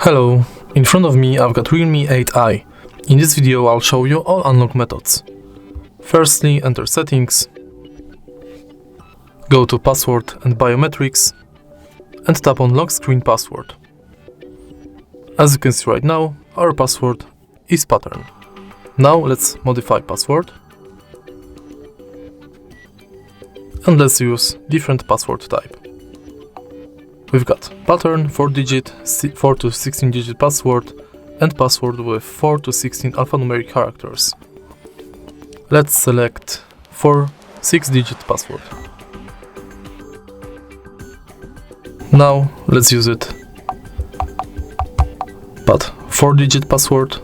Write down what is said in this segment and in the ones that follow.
Hello, in front of me I've got Realme 8i. In this video I'll show you all unlock methods. Firstly, enter settings, go to password and biometrics and tap on lock screen password. As you can see right now, our password is pattern. Now let's modify password and let's use different password type. We've got pattern, 4-digit, 4 to 16-digit password, and password with 4 to 16 alphanumeric characters. Let's select 6-digit password. Now let's use it. But 4-digit password.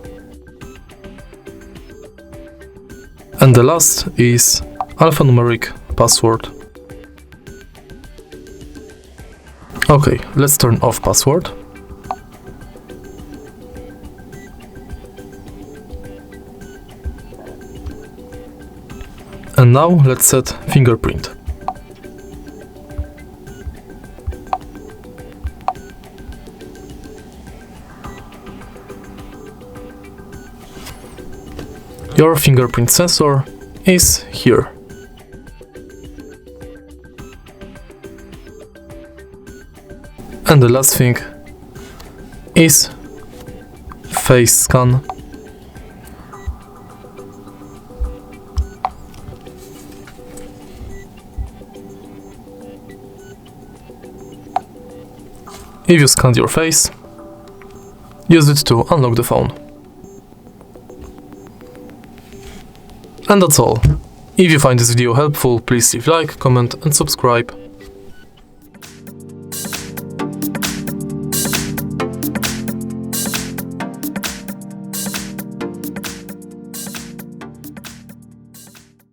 And the last is alphanumeric password. Okay, let's turn off password. And now let's set fingerprint. Your fingerprint sensor is here. And the last thing is face scan. If you scanned your face, use it to unlock the phone. And that's all. If you find this video helpful, please leave a like, comment and subscribe.